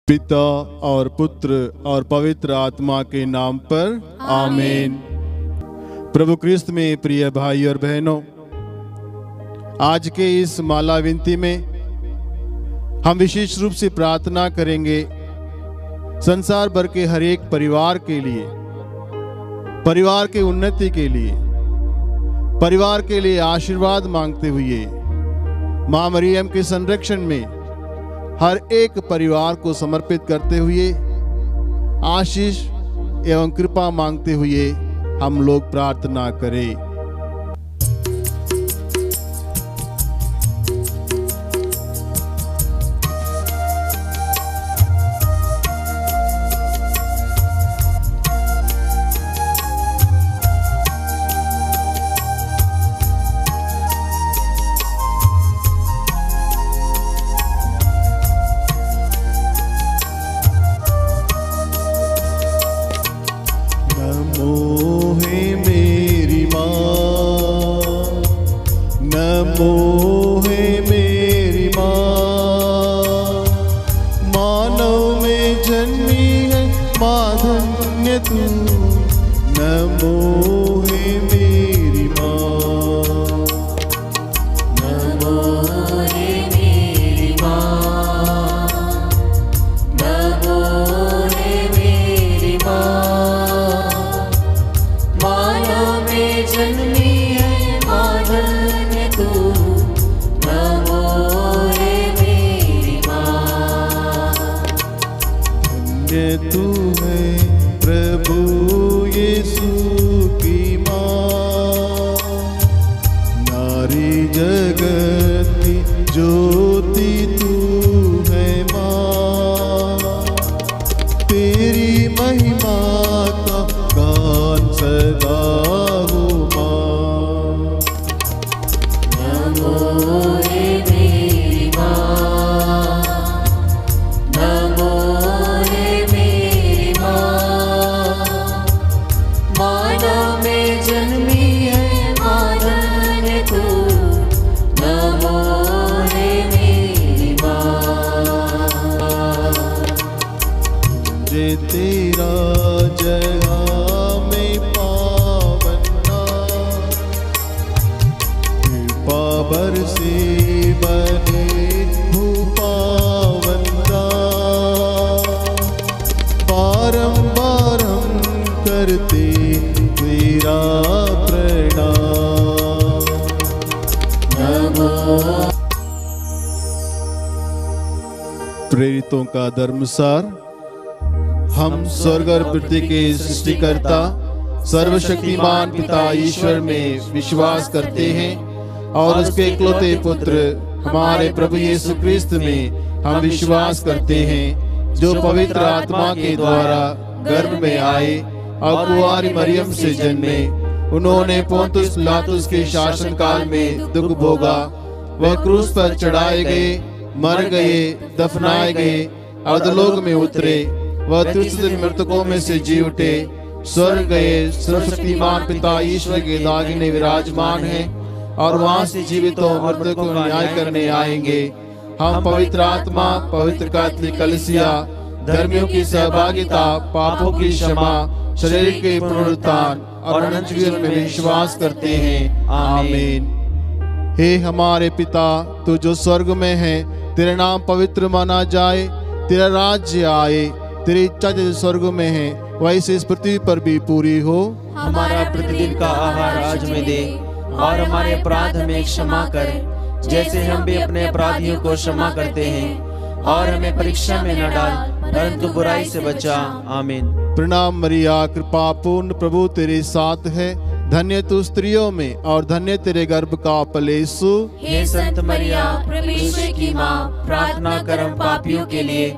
पिता और पुत्र और पवित्र आत्मा के नाम पर आमीन। प्रभु क्रिस्त में प्रिय भाई और बहनों, आज के इस माला विनती में हम विशेष रूप से प्रार्थना करेंगे संसार भर के हर एक परिवार के लिए, परिवार के उन्नति के लिए, परिवार के लिए आशीर्वाद मांगते हुए मां मरियम के संरक्षण में हर एक परिवार को समर्पित करते हुए आशीष एवं कृपा मांगते हुए हम लोग प्रार्थना करें। प्रेरितों का धर्मसार। हम स्वर्ग और पृथ्वी के सृष्टिकर्ता सर्वशक्तिमान पिता ईश्वर में विश्वास करते हैं और उसके इकलौते पुत्र हमारे प्रभु यीशु क्रिस्त में हम विश्वास करते हैं, जो पवित्र आत्मा के द्वारा गर्भ में आए और कुंवारी मरियम से जन्मे। उन्होंने पोंतुस पिलातुस के शासन काल में दुख भोगा, वह क्रूस पर चढ़ाए गए, मर गए, दफनाए गए, अधोलोक में उतरे, वह तीसरे दिन मृतकों में से जी उठे, स्वर्ग गए, सर्वशक्तिमान पिता ईश्वर के दाहिने विराजमान हैं और वहां से जीवितों मृतकों को न्याय करने आएंगे। हम पवित्र आत्मा, पवित्र कैथोलिक कलीसिया, धर्मियों की सहभागिता, पापों की क्षमा, शरीर के पुनरुत्थान और अनंत जीवन में विश्वास करते हैं। आमीन। हे हमारे पिता, तू जो स्वर्ग में है, तेरा नाम पवित्र माना जाए, तेरा राज्य आए, तेरी इच्छा जैसे स्वर्ग में है वैसे इस पृथ्वी पर भी पूरी हो। हमारा प्रतिदिन का आहार आज में दे और हमारे अपराध हमें क्षमा कर, जैसे हम भी अपने अपराधियों को क्षमा करते हैं, और हमें परीक्षा में न डाल परंतु बुराई से बचा। आमीन। प्रणाम मरिया, कृपा पूर्ण प्रभु तेरे साथ है, धन्य तू स्त्रियों में और धन्य तेरे गर्भ का फल यीशु। हे संत मरिया, परमेश्वर की माँ, प्रार्थना कर हम पापियों के लिए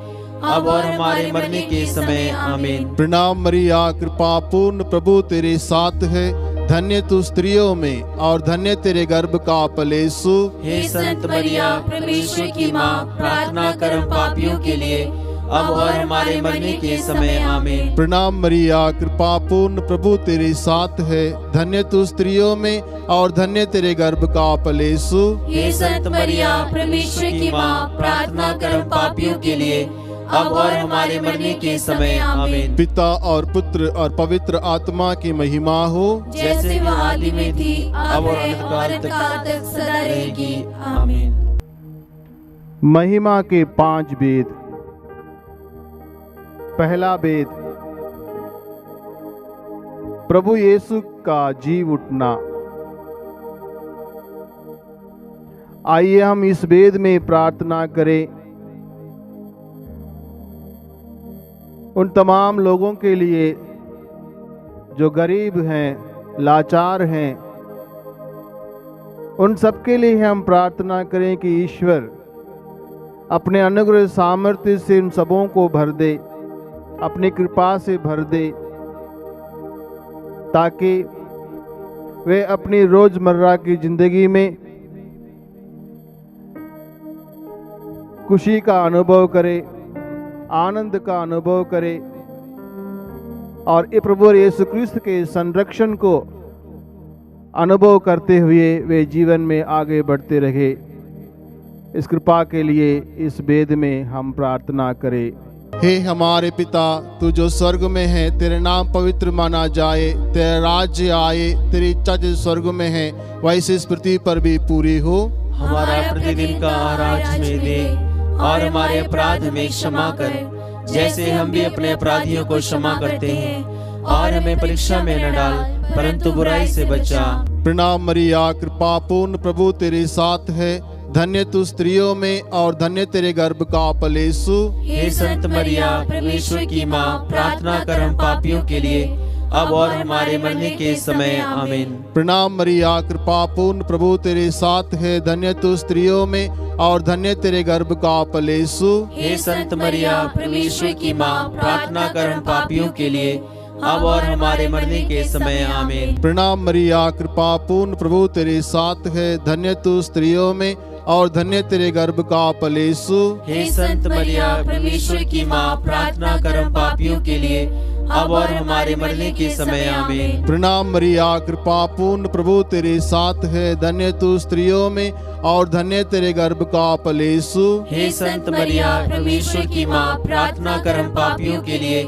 अब और हमारे मरने के समय। आमीन। प्रणाम मरिया, कृपा पूर्ण प्रभु तेरे साथ है, धन्य तू स्त्रियों में और धन्य तेरे गर्भ का फल यीशु। हे संत मरिया, परमेश्वर की माँ, प्रार्थना कर हम पापियों के लिए अब और हमारे मरने के समय। आमीन। प्रणाम मरिया, कृपा पूर्ण प्रभु तेरे साथ है, धन्य तू स्त्रियों में और धन्य तेरे गर्भ का फल यीशु। हे संत मरिया, परमेश्वर की माँ, प्रार्थना कर हम पापियों के लिए अब और हमारे मरने के समय आमीन। पिता और पुत्र और पवित्र आत्मा की महिमा हो, जैसे वह आदि में थी, अब है और काल तक सदा रहेगी। आमीन। महिमा के 5 वेद। पहला वेद, प्रभु यीशु का जी उठना। आइए हम इस वेद में प्रार्थना करें उन तमाम लोगों के लिए जो गरीब हैं, लाचार हैं। उन सबके लिए हम प्रार्थना करें कि ईश्वर अपने अनुग्रह सामर्थ्य से उन सबों को भर दे, अपनी कृपा से भर दे, ताकि वे अपनी रोजमर्रा की जिंदगी में खुशी का अनुभव करें, आनंद का अनुभव करें और ये प्रभु यीशु क्रिस्त के संरक्षण को अनुभव करते हुए वे जीवन में आगे बढ़ते रहे। इस कृपा के लिए इस वेद में हम प्रार्थना करें। हे हमारे पिता, तू जो स्वर्ग में है, तेरे नाम पवित्र माना जाए, तेरा राज्य आए, तेरी इच्छा जो स्वर्ग में है वैसे इस पृथ्वी पर भी पूरी हो। हमारा प्रतिदिन का आहार आज हमें दे, और हमारे अपराध हमें क्षमा कर, जैसे हम भी अपने अपराधियों को क्षमा करते हैं, और हमें परीक्षा में न डाल, परंतु बुराई से बचा। प्रणाम मरिया, कृपा पूर्ण प्रभु तेरे साथ है, धन्य तू स्त्रियों में और धन्य तेरे गर्भ का फल यीशु। हे संत मरिया, परमेश्वर की माँ, प्रार्थना कर हम पापियों के लिए, अब और हमारे मरने के समय आमीन। प्रणाम मरिया, कृपा पूर्ण प्रभु तेरे साथ है, धन्य तू स्त्रियों में और धन्य तेरे गर्भ का फल यीशु। हे संत मरिया, परमेश्वर की माँ, प्रार्थना कर हम पापियों के लिए, अब और हमारे मरने के समय आमीन। प्रणाम मरिया, कृपा पूर्ण प्रभु तेरे साथ है, धन्य तू स्त्रियों में और धन्य तेरे गर्भ का फल यीशु। हे संत मरिया, परमेश्वर की माँ, प्रार्थना कर हम पापियों के लिए, अब और हमारे मरने के समय आमीन। प्रणाम मरिया, कृपा पूर्ण प्रभु तेरे साथ है, धन्य तू स्त्रियों में और धन्य तेरे गर्भ का फल यीशु। हे संत मरिया, परमेश्वर की माँ, प्रार्थना कर हम पापियों के लिए,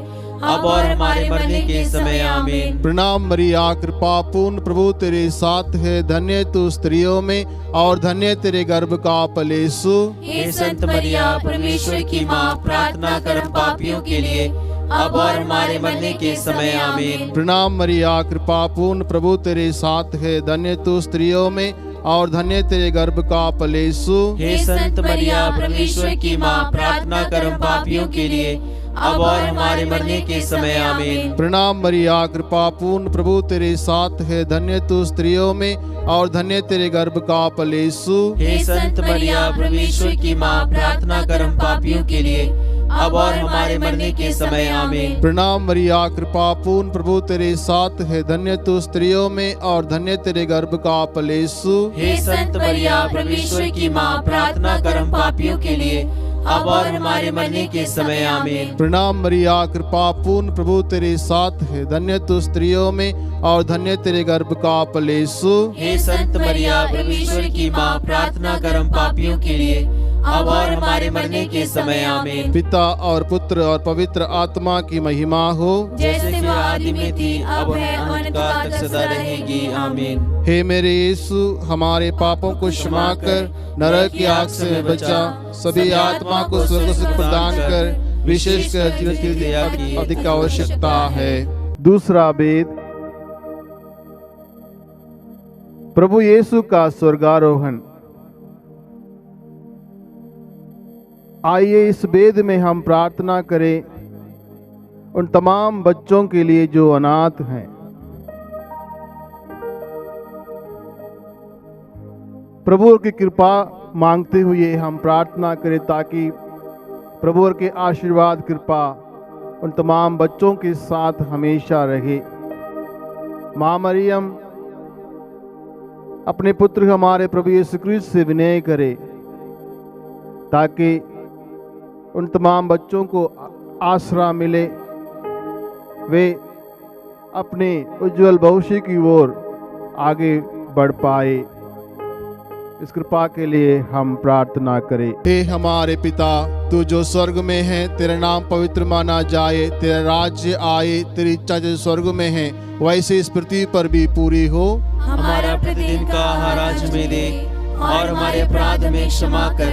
अब और हमारे मरने के समय आमीन। प्रणाम मरिया, कृपा पूर्ण प्रभु तेरे साथ है, धन्य तू स्त्रियों में और धन्य तेरे गर्भ का फल यीशु। हे संत मरिया, परमेश्वर की माँ, प्रार्थना कर हम पापियों के लिए, अब और हमारे मरने के समय आमीन। प्रणाम मरिया, कृपा पूर्ण प्रभु तेरे साथ है, धन्य तू स्त्रियों में और धन्य तेरे गर्भ का फल यीशु। हे संत मरिया, परमेश्वर की माँ, प्रार्थना कर हम पापियों के लिए, अब और हमारे मरने के समय आमीन। प्रणाम मरिया, कृपा पूर्ण प्रभु तेरे साथ है, धन्य तू स्त्रियों में और धन्य तेरे गर्भ का फल यीशु। हे संत मरिया, परमेश्वर की माँ, प्रार्थना कर हम पापियों के लिए, अब और हमारे मरने के समय आमीन। प्रणाम मरिया, कृपा पूर्ण प्रभु तेरे साथ है, धन्य तू स्त्रियों में और धन्य तेरे गर्भ का फल यीशु। हे संत मरिया, परमेश्वर की माँ, प्रार्थना कर हम पापियों के लिए, अब और हमारे मरने के समय आमीन। प्रणाम मरिया, कृपा पूर्ण प्रभु तेरे साथ है, धन्य तू स्त्रियों में और धन्य तेरे गर्भ का फल यीशु। हे संत मरिया, परमेश्वर की माँ, प्रार्थना कर हम पापियों के लिए, अब और हमारे मरने के समय आमीन। पिता और पुत्र और पवित्र आत्मा की महिमा हो, जैसे वह आदि में थी, अब है और काल तक सदा रहेगी। आमीन। हे मेरे यीशु, हमारे पापों को क्षमा कर, नरक की आग से बचा, सभी आत्मा को स्वर्ग सुख प्रदान कर, विशेषकर जिनकी दया की अधिक आवश्यकता है। दूसरा वेद, प्रभु यीशु का स्वर्गारोहण। आइए इस वेद में हम प्रार्थना करें उन तमाम बच्चों के लिए जो अनाथ हैं। प्रभु की कृपा मांगते हुए हम प्रार्थना करें ताकि प्रभु के आशीर्वाद कृपा उन तमाम बच्चों के साथ हमेशा रहे। माँ मरियम अपने पुत्र हमारे प्रभु यीशु क्रिस्त से विनय करे ताकि उन तमाम बच्चों को आसरा मिले, वे अपने उज्जवल भविष्य की ओर आगे बढ़ पाए। इस कृपा के लिए हम प्रार्थना करें। हे हमारे पिता, तू जो स्वर्ग में है, तेरा नाम पवित्र माना जाए, तेरा राज्य आए, तेरी इच्छा जो स्वर्ग में है वैसे इस पृथ्वी पर भी पूरी हो। हमारा प्रतिदिन का आहार आज हमें दे, और हमारे अपराध में क्षमा कर,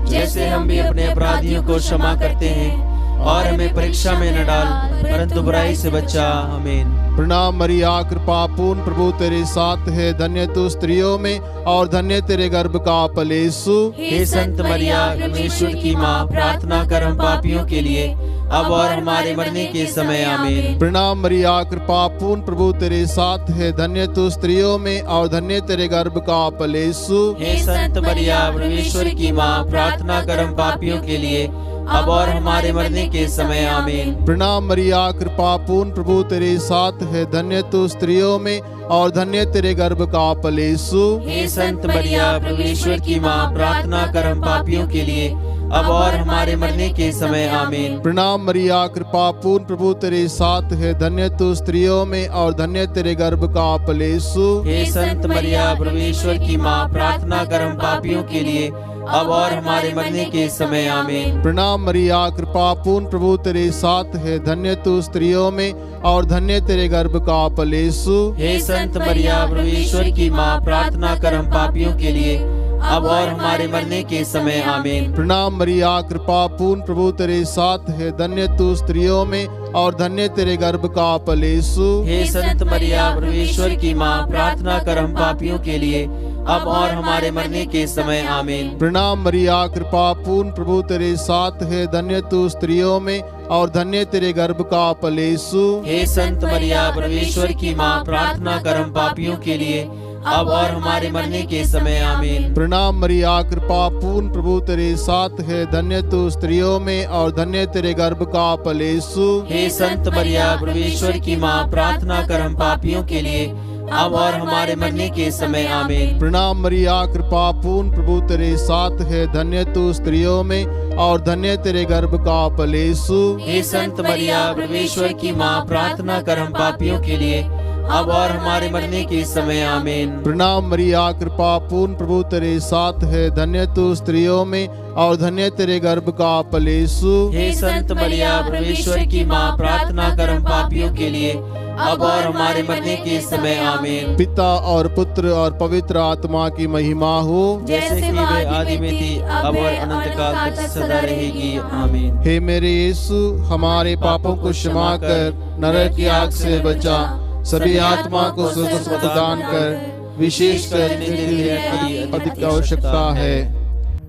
जैसे हम भी अपने अपराधियों को क्षमा करते हैं, और हमें परीक्षा में न डाल, परंतु बुराई से बचा। आमीन। प्रणाम मरिया, कृपा पूर्ण, प्रभु तेरे साथ है, धन्य तू स्त्रियों में और धन्य तेरे गर्भ का फल यीशु। हे संत मरिया, परमेश्वर की माँ, प्रार्थना कर हम पापियों के लिए, अब और हमारे मरने के समय। आमीन। प्रणाम मरिया, कृपा पूर्ण, प्रभु तेरे साथ है, धन्य तू स्त्रियों में और धन्य तेरे गर्भ का फल यीशु। हे संत मरिया, परमेश्वर की माँ, प्रार्थना कर हम पापियों के लिए, अब और हमारे मरने के समय। आमीन। प्रणाम मरिया, कृपा पूर्ण, प्रभु तेरे साथ है, धन्य तू स्त्रियों में और धन्य तेरे गर्भ का फल यीशु। हे संत मरिया, परमेश्वर की माँ, प्रार्थना कर हम पापियों के लिए, अब और हमारे मरने के समय। आमीन। प्रणाम मरिया, कृपा पूर्ण, प्रभु तेरे साथ है, धन्य तू स्त्रियों में और धन्य तेरे गर्भ का फल यीशु। हे संत मरिया, परमेश्वर की माँ, प्रार्थना कर हम पापियों के लिए, अब और हमारे मरने के समय। आमीन। प्रणाम मरिया, कृपा पूर्ण, प्रभु तेरे साथ है, धन्य तू स्त्रियों में और धन्य तेरे गर्भ का फल यीशु। हे संत मरिया, परमेश्वर की माँ, प्रार्थना कर हम पापियों के लिए, अब और हमारे मरने के समय। आमीन। प्रणाम मरिया, कृपा पूर्ण, प्रभु तेरे साथ है, धन्य तू स्त्रियों में और धन्य तेरे गर्भ का फल यीशु। हे संत मरिया, परमेश्वर की माँ, प्रार्थना कर हम पापियों के लिए, अब और हमारे मरने के समय। आमीन। प्रणाम मरिया, कृपा पूर्ण, प्रभु तेरे साथ है, धन्य तू स्त्रियों में और धन्य तेरे गर्भ का फल यीशु। हे संत मरिया, परमेश्वर की माँ, प्रार्थना कर हम पापियों के लिए, अब और हमारे मरने के समय। आमीन। प्रणाम मरिया, कृपा पूर्ण, प्रभु तेरे साथ है, धन्य तू स्त्रियों में और धन्य तेरे गर्भ का फल यीशु। हे संत मरिया, परमेश्वर की माँ, प्रार्थना कर हम पापियों के लिए, अब और हमारे मरने के समय। आमीन। प्रणाम मरिया, कृपा पूर्ण, प्रभु तेरे साथ है, धन्य तू स्त्रियों में और धन्य तेरे गर्भ का फल यीशु। हे संत मरिया, परमेश्वर की माँ, प्रार्थना कर हम पापियों के लिए, अब और हमारे मरने के समय। आमीन। प्रणाम मरिया, कृपा पूर्ण, प्रभु तेरे साथ है, धन्य तू स्त्रियों में और धन्य तेरे गर्भ का फल यीशु। हे संत मरिया, परमेश्वर की माँ, प्रार्थना कर हम पापियों के लिए, अब और हमारे मरने के समय। आमीन। पिता और पुत्र और पवित्र आत्मा की महिमा हो, जैसे कि वे आदि में थी, अब और अनंत काल तक सदा रहेगी। आमीन। हे मेरे यीशु, हमारे पापों को क्षमा कर, नरक की आग से बचा, सभी आत्मा को स्वर्ग प्रदान कर, विशेषकर जिन्हें अधिक आवश्यकता है।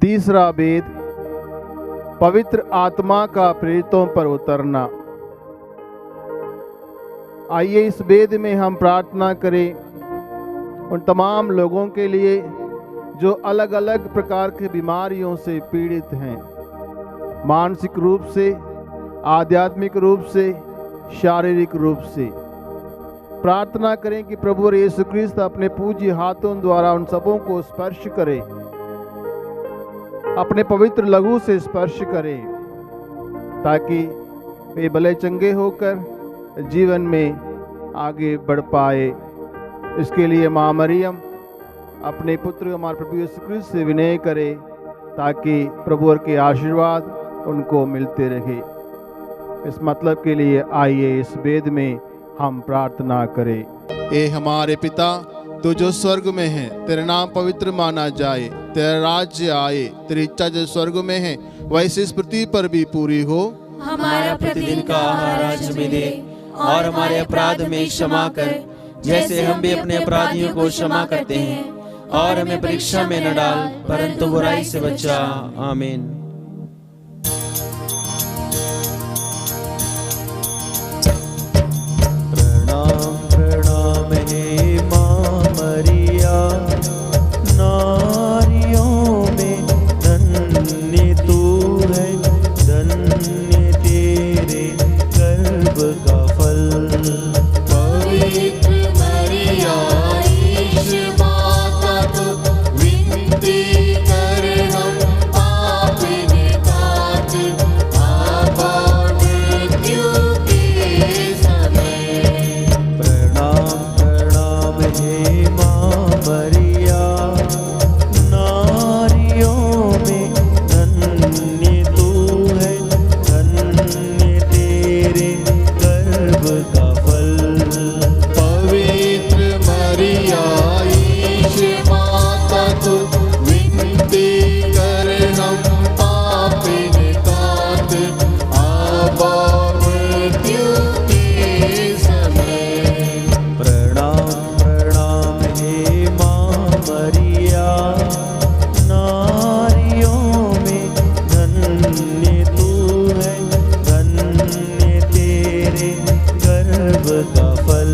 तीसरा वेद, पवित्र आत्मा का प्रेरितों पर उतरना। आइए इस वेद में हम प्रार्थना करें उन तमाम लोगों के लिए जो अलग अलग प्रकार की बीमारियों से पीड़ित हैं, मानसिक रूप से, आध्यात्मिक रूप से, शारीरिक रूप से। प्रार्थना करें कि प्रभु यीशु ख्रिस्त अपने पूज्य हाथों द्वारा उन सबों को स्पर्श करे, अपने पवित्र लहू से स्पर्श करे, ताकि वे भले चंगे होकर जीवन में आगे बढ़ पाए। इसके लिए माँ मरियम अपने पुत्र हमारे प्रभु यीशु ख्रिस्त से विनय करे, ताकि प्रभु के आशीर्वाद उनको मिलते रहे। इस मतलब के लिए आइए इस वेद में हम प्रार्थना करें। ए हमारे पिता, तू जो स्वर्ग में है, तेरा नाम पवित्र माना जाए, तेरा राज्य आए, तेरी इच्छा जो स्वर्ग में है वैसे इस पृथ्वी पर भी पूरी हो। हमारा प्रतिदिन का आहार आज हमें दे, और हमारे अपराध में क्षमा कर, जैसे हम भी अपने अपराधियों को क्षमा करते हैं, और हमें परीक्षा में न डाल, परंतु बुराई से बचा। आमीन। प्रणाम प्रणाम हे माँ मरिया, नारियों में धन्य तू है, धन्य तेरे गर्भ का फल। पवित्र मरिया ईश माता, तू विनती कर हम पापिन तात, आपा मृत्यु के समय। प्रणाम प्रणाम हे माँ मरिया, गर्भ का फल।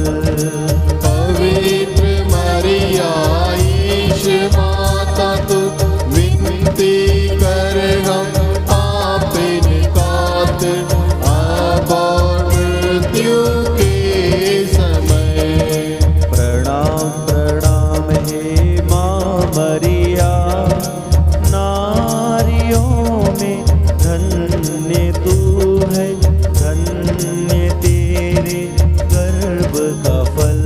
पवित्र मरिया ईश माता तू विनती कर हम पापिन कात अब और मृत्यु के समय। प्रणाम प्रणाम हे माँ मरिया, नारियों में धन्य तू है, धन्य तेरे गर्भ का फल।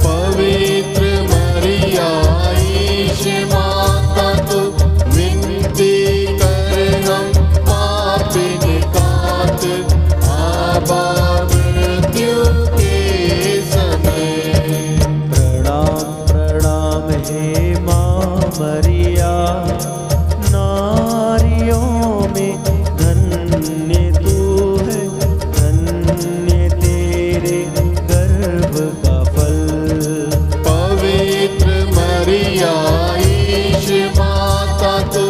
पवित्र मरिया ईश माता तू विनती कर हम पापिन कात अब और मृत्यु के समय। प्रणाम प्रणाम हे माँ मरिया, नारियों में धन्य तू है, धन्य तेरे गर्भ का फल। पवित्र मरिया ईश माता तू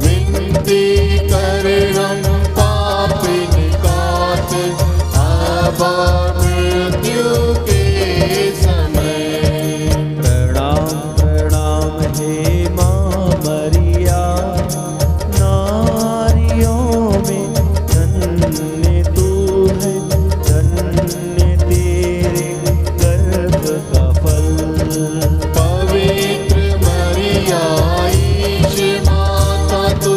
विनती कर हम पापिन कात अब और मृत्यु के समय। प्रणाम प्रणाम हे माँ मरिया, नारियों में धन्य तू है, धन्य तेरे गर्भ का फल। पवित्र मरिया ईश माता तू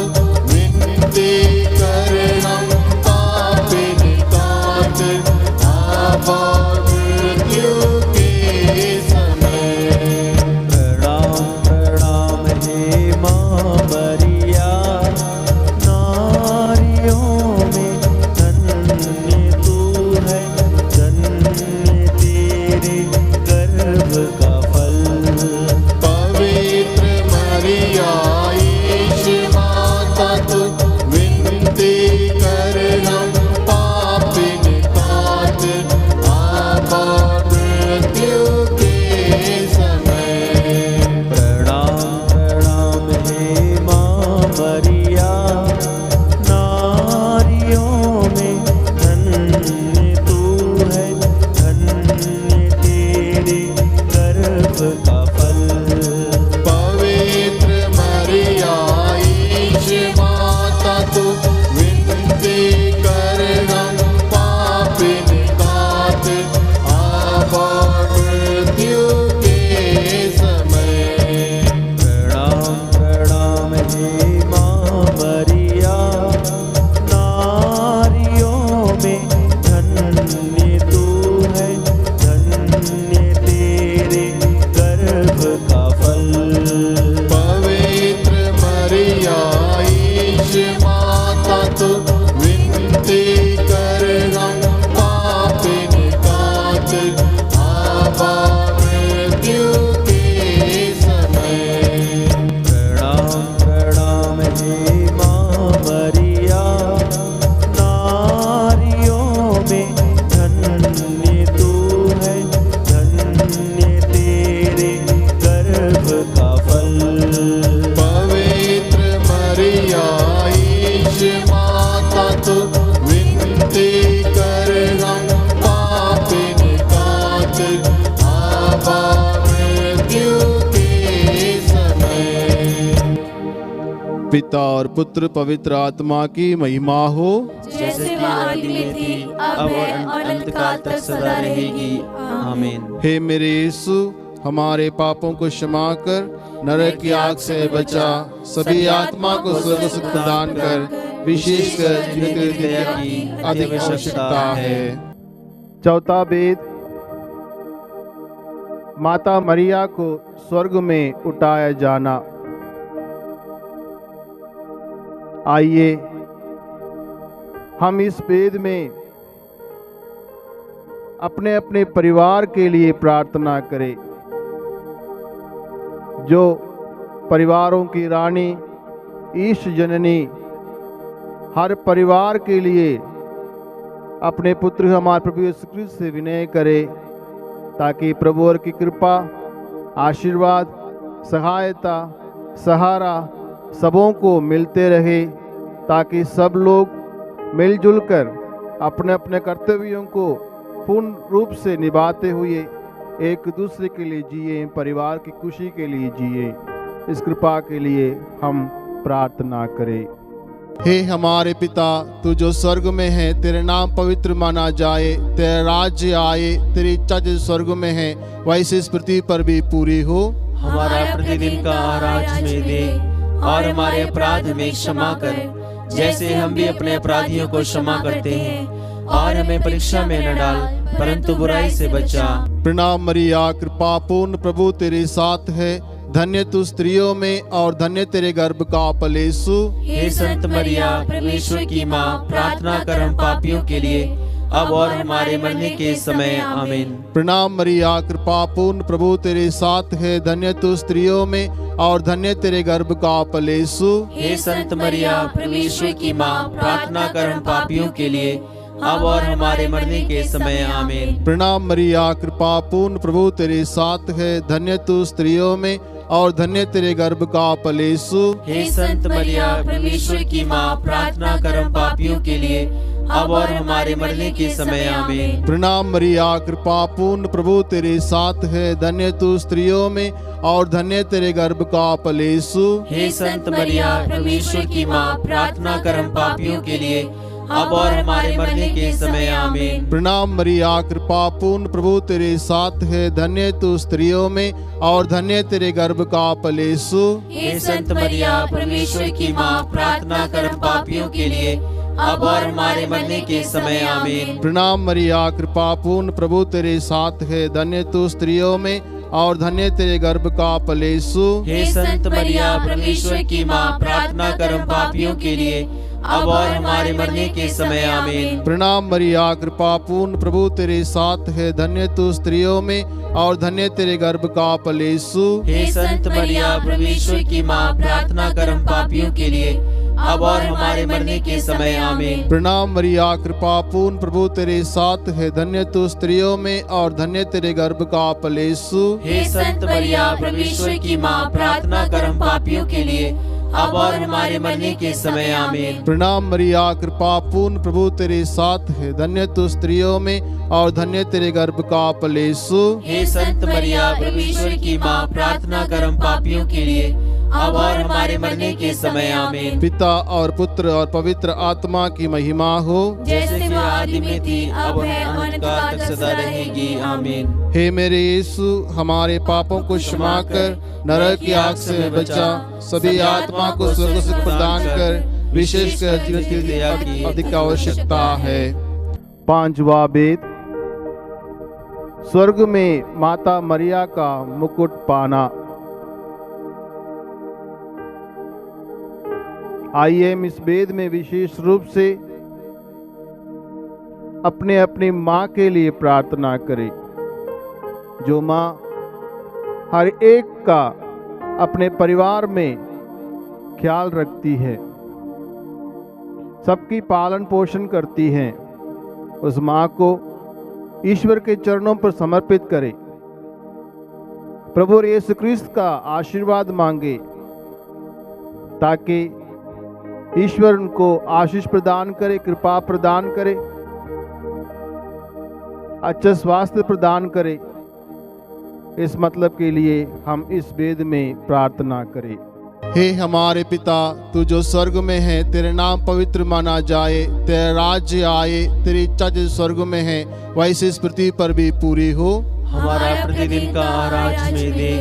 विनती कर हम पापिन कात अब और मृत्यु के समय। प्रणाम प्रणाम हे माँ मरिया, नारियों में धन्य तू है, धन्य तेरे गर्भ का फल। पवित्र मरिया ईश माता तू विनती कर हम पापिन कात अब और मृत्यु के समय। प्रणाम प्रणाम हे माँ मरिया, नारियों में धन्य तू है, धन्य तेरे गर्भ का फल। पवित्र मरिया ईश माता तू विनती कर हम पापिन कात अब और मृत्यु के समय। प्रणाम प्रणाम हे माँ मरिया, नारियों में धन्य तू है, धन्य तेरे गर्भ का फल। पवित्र मरिया ईश माता तू विनती कर हम पापिन कात अब और मृत्यु के समय। प्रणाम प्रणाम हे माँ मरिया, नारियों में धन्य तू है, धन्य तेरे गर्भ का फल। पवित्र मरिया ईश माता तू विनती कर हम पापिन कात अब और मृत्यु के समय। पिता और पुत्र पवित्र आत्मा की महिमा हो, जैसे वह आदि में थी, अब है और अनंत काल तक सदा रहेगी। आमीन। हे मेरे यीशु, हमारे पापों को क्षमा कर नरक की आग से बचा, सभी आत्मा को स्वर्ग सुख प्रदान कर, विशेषकर जिनके दया की अधिक आवश्यकता है। चौथा वेद, माता मरिया को स्वर्ग में उठाया जाना। आइए हम इस वेद में अपने अपने परिवार के लिए प्रार्थना करें। जो परिवारों की रानी ईश जननी हर परिवार के लिए अपने पुत्र हमारे प्रभु यीशु क्रिस्त से विनय करे, ताकि प्रभु और की कृपा, आशीर्वाद, सहायता, सहारा सबों को मिलते रहे, ताकि सब लोग मिलजुल कर अपने अपने कर्तव्यों को पूर्ण रूप से निभाते हुए एक दूसरे के लिए जिए, परिवार की खुशी के लिए जिए। इस कृपा के लिए हम प्रार्थना करें। हे हमारे पिता, तू जो स्वर्ग में है, तेरे नाम पवित्र माना जाए, तेरा राज्य आए, तेरी इच्छा जो स्वर्ग में है वैसे इस पृथ्वी पर भी पूरी हो। हमारा प्रतिदिन का आहार आज हमें दे, और हमारे अपराध हमें क्षमा कर, जैसे हम भी अपने अपराधियों को क्षमा करते हैं, और हमें परीक्षा में न डाल, परंतु बुराई से बचा। प्रणाम मरिया, कृपा पूर्ण, प्रभु तेरे साथ है, धन्य तू स्त्रियों में और धन्य तेरे गर्भ का फल यीशु। हे संत मरिया, परमेश्वर की माँ, प्रार्थना कर हम पापियों के लिए, अब और हमारे मरने के समय। आमीन। प्रणाम मरिया, कृपा पूर्ण, प्रभु तेरे साथ है, धन्य तू स्त्रियों में और धन्य तेरे गर्भ का फल यीशु। हे संत मरिया, परमेश्वर की माँ, प्रार्थना कर हम पापियों के लिए, अब और हमारे मरने के समय। आमीन। प्रणाम मरिया, कृपा पूर्ण, प्रभु तेरे साथ है, धन्य तू स्त्रियों में और धन्य तेरे गर्भ का फल यीशु। हे संत मरिया, परमेश्वर की माँ, प्रार्थना कर हम पापियों के लिए, अब और हमारे मरने के समय। आमीन। प्रणाम मरिया, कृपा पूर्ण, प्रभु तेरे साथ है, धन्य तू स्त्रियों में और धन्य तेरे गर्भ का फल यीशु। हे संत मरिया, परमेश्वर की माँ, प्रार्थना कर हम पापियों के लिए, अब और हमारे मरने के समय। आमीन। प्रणाम मरिया, कृपा पूर्ण, प्रभु तेरे साथ है, धन्य तू स्त्रियों में और धन्य तेरे गर्भ का फल यीशु। हे संत मरिया, परमेश्वर की माँ, प्रार्थना कर हम पापियों के लिए, अब और हमारे मरने के समय। आमीन। प्रणाम मरिया, कृपा पूर्ण, प्रभु तेरे साथ है, धन्य तू स्त्रियों में और धन्य तेरे गर्भ का फल यीशु। हे संत मरिया, परमेश्वर की माँ, प्रार्थना कर हम पापियों के लिए, अब और हमारे मरने के समय। आमीन। प्रणाम मरिया, कृपा पूर्ण, प्रभु तेरे साथ है, धन्य तू स्त्रियों में और धन्य तेरे गर्भ का फल यीशु। हे संत मरिया, परमेश्वर की माँ, प्रार्थना कर हम पापियों के लिए, अब और हमारे मरने के समय। आमीन। प्रणाम मरिया, कृपा पूर्ण, प्रभु तेरे साथ है, धन्य तू स्त्रियों में और धन्य तेरे गर्भ का फल यीशु। हे संत मरिया, परमेश्वर की माँ, प्रार्थना कर हम पापियों के लिए, अब और हमारे मरने के समय। आमीन। प्रणाम मरिया, कृपा पूर्ण, प्रभु तेरे साथ है, धन्य तू स्त्रियों में और धन्य तेरे गर्भ का फल यीशु। हे संत मरिया, परमेश्वर की माँ, प्रार्थना कर हम पापियों के लिए, अब और हमारे मरने के समय। आमीन। पिता और पुत्र और पवित्र आत्मा की महिमा हो, जैसे कि आदि में थी, अब है, अनंत काल तक सदा रहेगी। आमीन। हे मेरे यीशु, हमारे पापों को क्षमा कर, नरक की आग से बचा, सभी आत्मा को स्वर्ग सुख प्रदान कर, विशेषकर जीवन की दया की अधिक आवश्यकता है। पांचवा वेद, स्वर्ग में माता मरिया का मुकुट पाना। आइए हम इस वेद में विशेष रूप से अपने अपनी माँ के लिए प्रार्थना करें, जो माँ हर एक का अपने परिवार में ख्याल रखती है, सबकी पालन पोषण करती हैं। उस माँ को ईश्वर के चरणों पर समर्पित करें। प्रभु यीशु क्रिस्त का आशीर्वाद मांगे, ताकि ईश्वर उनको आशीष प्रदान करे, कृपा प्रदान करे, अच्छा स्वास्थ्य प्रदान करे। इस मतलब के लिए हम इस वेद में प्रार्थना करें। हे हमारे पिता, तू जो स्वर्ग में है, तेरे नाम पवित्र माना जाए, तेरा राज्य आए, तेरी इच्छा जो स्वर्ग में है वैसे इस पृथ्वी पर भी पूरी हो। हमारा प्रतिदिन का आहार आज हमें दे,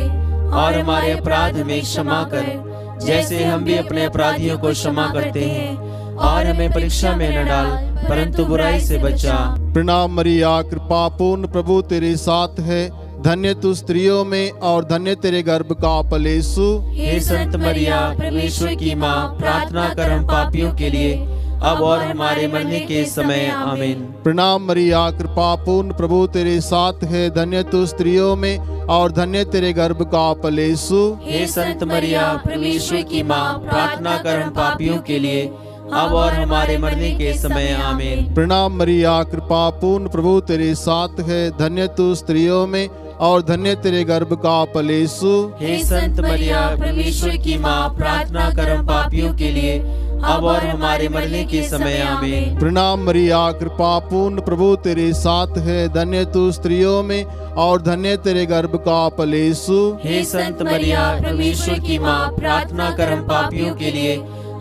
और हमारे अपराध हमें क्षमा कर, जैसे हम भी अपने अपराधियों को क्षमा करते हैं, और हमें परीक्षा में न डाल, परंतु बुराई से बचा। प्रणाम मरिया, कृपा पूर्ण, प्रभु तेरे साथ है, धन्य तू स्त्रियों में और धन्य तेरे गर्भ का फल यीशु। हे संत मरिया, परमेश्वर की माँ, प्रार्थना कर हम पापियों के लिए, अब और हमारे मरने के समय। आमीन। प्रणाम मरिया, कृपा पूर्ण, प्रभु तेरे साथ है, धन्य तू स्त्रियों में और धन्य तेरे गर्भ का फल यीशु। हे संत मरिया, परमेश्वर की माँ, प्रार्थना कर हम पापियों के लिए, अब और हमारे मरने के समय। आमीन। प्रणाम मरिया, कृपा पूर्ण, प्रभु तेरे साथ है, धन्य तू स्त्रियों में और धन्य तेरे गर्भ का फल यीशु। हे संत मरिया, परमेश्वर की माँ, प्रार्थना कर हम पापियों के लिए, अब और हमारे मरने के समय आमीन। प्रणाम मरिया, कृपा पूर्ण, प्रभु तेरे साथ है, धन्य तू स्त्रियों में और धन्य तेरे गर्भ का फल यीशु। हे संत मरिया, परमेश्वर की माँ, प्रार्थना कर हम पापियों के लिए,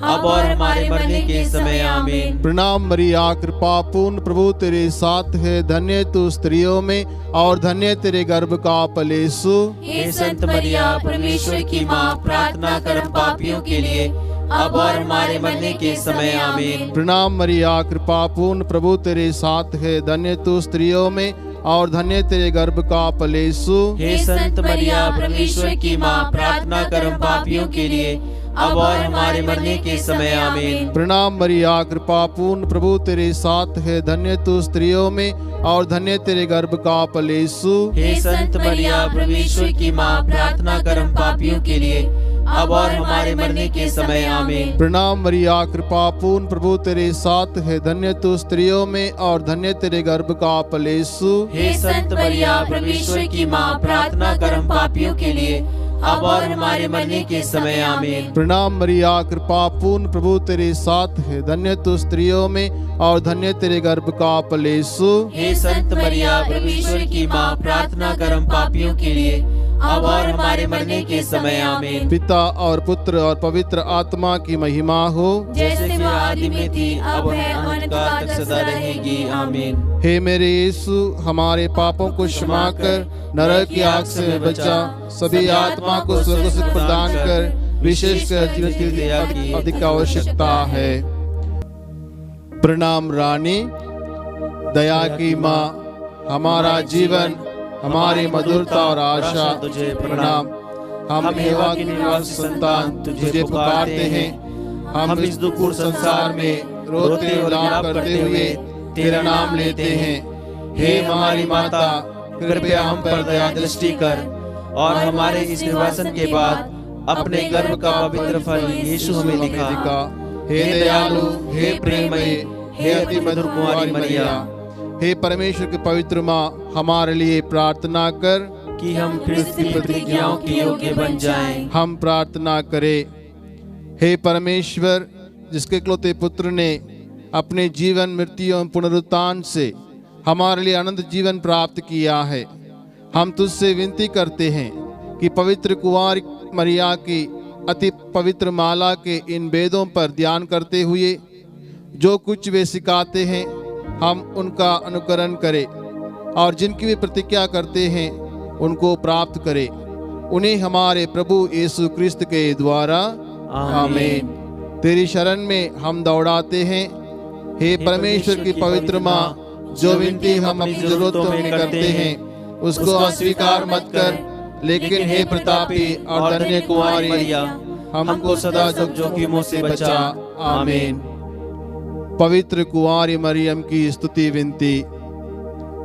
अब और हमारे मरने के समय आमीन। प्रणाम मरिया, कृपा पूर्ण, प्रभु तेरे साथ है, धन्य तू स्त्रियों में और धन्य तेरे गर्भ का फल यीशु। हे संत मरिया, परमेश्वर की माँ, प्रार्थना कर हम पापियों के लिए, अब और हमारे मरने के समय आमीन। प्रणाम मरिया, कृपा पूर्ण, प्रभु तेरे साथ है, धन्य तू स्त्रियों में और धन्य तेरे गर्भ का फल यीशु। हे संत मरिया, परमेश्वर की माँ, प्रार्थना कर हम पापियों के लिए, अब और हमारे मरने के समय आमीन। प्रणाम मरिया, कृपा पूर्ण, प्रभु तेरे साथ है, धन्य तू स्त्रियों में और धन्य तेरे गर्भ का फल यीशु। हे संत मरिया, परमेश्वर की माँ, प्रार्थना कर हम पापियों के लिए, अब और हमारे मरने के समय आमीन। प्रणाम मरिया, कृपा पूर्ण, प्रभु तेरे साथ है, धन्य तू स्त्रियों में और धन्य तेरे गर्भ का फल यीशु। हे संत मरिया, परमेश्वर की माँ, प्रार्थना कर हम पापियों के लिए, अब और हमारे मरने के समय आमीन। प्रणाम मरिया, कृपा पूर्ण, प्रभु तेरे साथ है, धन्य तू स्त्रियों में और धन्य तेरे गर्भ का फल यीशु। हे संत मरिया, परमेश्वर की माँ, प्रार्थना कर हम पापियों के लिए, अब और हमारे मरने के समय आमीन। पिता और पुत्र और पवित्र आत्मा की महिमा हो, जैसे कि आदि में थी, अब है, अनंतकाल तक सदा रहेगी आमीन। हे मेरे यीशु, हमारे पापों को क्षमा कर, नरक की आग से बचा, सभी आत्मा को स्वर्ग सुख प्रदान कर, विशेषकर जिनकी दया की अधिक आवश्यकता है। प्रणाम रानी, दया की माँ, हमारा जीवन, हमारी मधुरता और आशा तुझे प्रणाम। हम हेवा की निवास संतान तुझे पुकारते हैं। हम इस दुखपूर्ण संसार में रोते और लाभ करते हुए तेरा नाम लेते हैं। हे हमारी माता, कृपया हम पर दया दृष्टि कर और हमारे इस निर्वासन के बाद अपने गर्भ का पवित्र फल यीशु हमें दिखा। हे दयालु, हे प्रेममयी, हे अति मधुर कुंवारी मरिया, हे परमेश्वर की पवित्र माँ, हमारे लिए प्रार्थना कर कि हम ख्रिस्त की प्रतिज्ञाओं के योग्य बन जाएं। हम प्रार्थना करें। हे परमेश्वर, जिसके इकलौते पुत्र ने अपने जीवन, मृत्यु एवं पुनरुत्थान से हमारे लिए अनंत जीवन प्राप्त किया है, हम तुझसे विनती करते हैं कि पवित्र कुंवारी मरिया की अति पवित्र माला के इन वेदों पर ध्यान करते हुए जो कुछ वे सिखाते हैं, हम उनका अनुकरण करें और जिनकी वे प्रतिज्ञा करते हैं उनको प्राप्त करें। उन्हें हमारे प्रभु यीशु क्रिस्त के द्वारा आमीन। तेरी शरण में हम दौड़ाते हैं। हे परमेश्वर की पवित्र माँ, जो विनती हम अपनी जरूरतों में करते हैं उसको अस्वीकार मत कर, लेकिन हे प्रतापी और धन्य कुंवारी मरिया, हमको सदा जोखिमों से बचा। आमीन। पवित्र कुंवारी मरियम की स्तुति विनती।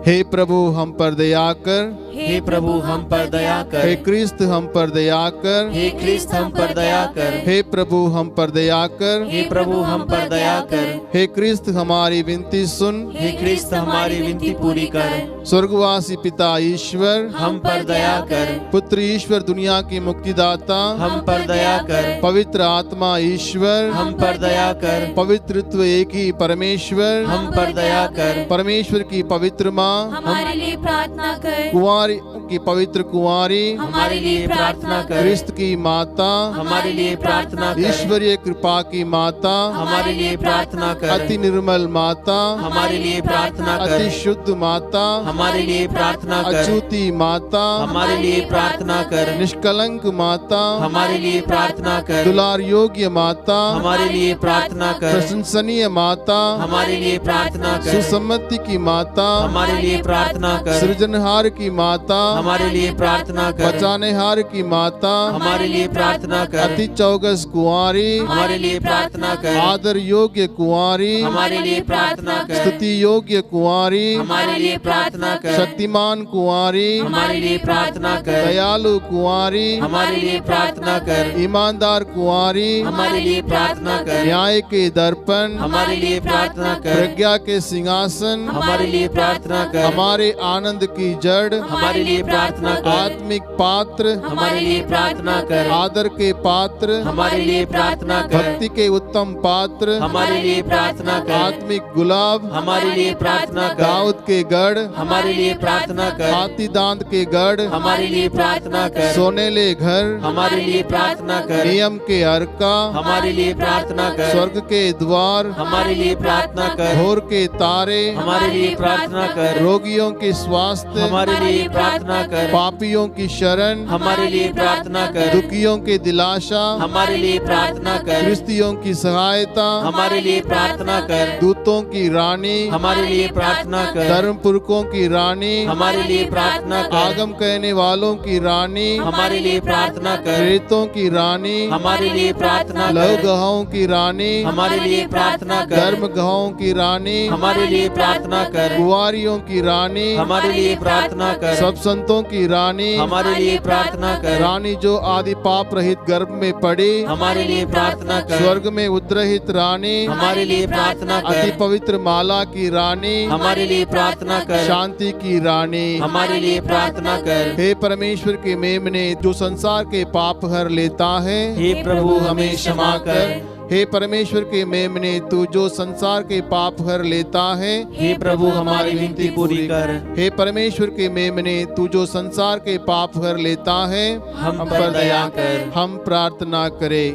हे प्रभु हम पर दया कर, हे प्रभु हम पर दया कर, हे क्रिस्त हम पर दया कर, हे क्रिस्त हम पर दया कर, हे प्रभु हम पर दया कर, हे प्रभु हम पर दया कर, हे क्रिस्त हमारी विनती सुन, हे क्रिस्त हमारी विनती पूरी कर। स्वर्गवासी पिता ईश्वर हम पर दया कर, पुत्र ईश्वर दुनिया की मुक्तिदाता हम पर दया कर, पवित्र आत्मा ईश्वर हम पर दया कर, पवित्रत्व एक ही परमेश्वर हम पर दया कर, परमेश्वर की पवित्र माँ हमारे लिए प्रार्थना कर। कुंवारी की पवित्र कुंवारी हमारे लिए प्रार्थना कर। क्रिस्त की माता हमारे लिए प्रार्थना कर, ईश्वरीय कृपा की माता हमारे लिए प्रार्थना कर, अति निर्मल माता हमारे लिए प्रार्थना कर, अति शुद्ध माता हमारे लिए प्रार्थना कर, अछूती माता हमारे लिए प्रार्थना कर, निष्कलंक माता हमारे लिए प्रार्थना कर, दुलार योग्य माता हमारे लिए प्रार्थना कर, प्रशंसनीय माता हमारे लिए प्रार्थना कर, सुसम्मति की माता हमारे लिए प्रार्थना कर, सृजनहार की माता हमारे लिए प्रार्थना कर, बचानेहार की माता हमारे लिए प्रार्थना कर, अति चौगस कुंवारी हमारे लिए प्रार्थना कर, आदर योग्य कुंवारी हमारे लिए प्रार्थना कर, स्तुति योग्य कुंवारी हमारे लिए प्रार्थना कर, शक्तिमान कुंवारी हमारे लिए प्रार्थना कर, दयालु कुंवारी हमारे लिए प्रार्थना कर, ईमानदार कुंवारी हमारे लिए प्रार्थना कर, न्याय के दर्पण हमारे लिए प्रार्थना कर, प्रज्ञा के सिंहासन हमारे लिए प्रार्थना कर, हमारे आनंद की जड़, हमारे लिए प्रार्थना कर, आत्मिक पात्र, हमारे लिए प्रार्थना कर, आदर के पात्र, हमारे लिए प्रार्थना कर, भक्ति के उत्तम पात्र, हमारे लिए प्रार्थना कर, आत्मिक गुलाब, हमारे लिए प्रार्थना कर, दाऊद के गढ़, हमारे लिए प्रार्थना कर, हाथी दांत के गढ़, हमारे लिए प्रार्थना कर, सोनेले घर, हमारे लिए प्रार्थना कर, नियम के अर्का, हमारे लिए प्रार्थना कर, स्वर्ग के द्वार, हमारे लिए प्रार्थना कर, भोर के तारे, हमारे लिए प्रार्थना कर, रोगियों के स्वास्थ्य, हमारे लिए प्रार्थना कर, पापियों की शरण, हमारे लिए प्रार्थना कर, दुखियों के दिलाशा, हमारे लिए प्रार्थना कर, क्रिस्तियों की सहायता, हमारे लिए प्रार्थना कर, दूतों की रानी, हमारे लिए प्रार्थना कर, धर्मपुरखों की रानी, हमारे लिए प्रार्थना कर, आगम कहने वालों की रानी, हमारे लिए प्रार्थना कर, प्रेतों की रानी, हमारे लिए प्रार्थना लव कर, गहों की रानी, हमारे लिए प्रार्थना कर, धर्म गहों की रानी, हमारे लिए प्रार्थना कर, कुंवारियों की रानी, हमारे लिए प्रार्थना कर, सब संतों की रानी, हमारे लिए प्रार्थना कर, रानी जो आदि पाप रहित गर्भ में पड़ी, हमारे लिए प्रार्थना कर, स्वर्ग में उद्रहित रानी, हमारे लिए प्रार्थना अति कर, पवित्र माला की रानी, हमारे लिए प्रार्थना कर, शांति की रानी, हमारे लिए प्रार्थना कर, हे परमेश्वर के मेमने जो संसार के पाप हर लेता है, हे प्रभु हमें क्षमा कर, हे परमेश्वर के मेमने तू जो संसार के पाप हर लेता है, हे प्रभु हमारी विनती पूरी कर, हे परमेश्वर के मेमने तू जो संसार के पाप हर लेता है, हम पर दया कर, हम प्रार्थना करें।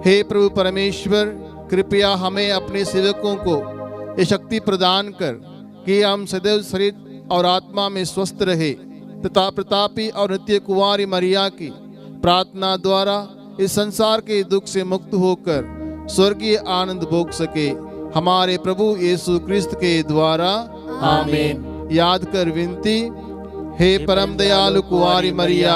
हे प्रभु परमेश्वर, कृपया हमें अपने सेवकों को ये शक्ति प्रदान कर कि हम सदैव शरीर और आत्मा में स्वस्थ रहे तथा प्रतापी और नित्य कुंवारी मरिया की प्रार्थना द्वारा इस संसार के दुख से मुक्त होकर स्वर्गीय आनंद भोग सके, हमारे प्रभु यीशु क्रिस्त के द्वारा, आमीन। याद कर विनती, हे परम दयालु कुंवारी मरिया,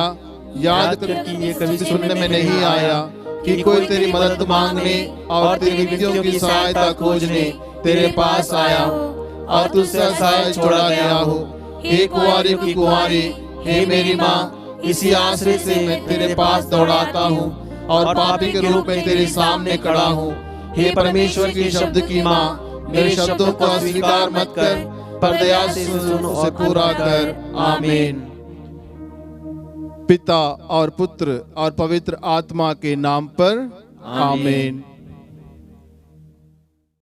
याद कर कि ये कभी सुनने में नहीं आया कि कोई तेरी मदद मांगने और तेरी विनतियों की सहायता खोजने तेरे पास आया और तुझसे असहाय छोड़ा गया हो। हे कुंवारी की कुंवारी, हे मेरी माँ, इसी आश्रय से मैं तेरे पास दौड़ाता हूँ और पापी के रूप में तेरे सामने खड़ा हूँ। हे परमेश्वर के शब्द की माँ, मेरे शब्दों को अस्वीकार मत कर, पर दया से सुन उसे पूरा कर। आमीन। पिता और पुत्र और पवित्र आत्मा के नाम पर, आमीन।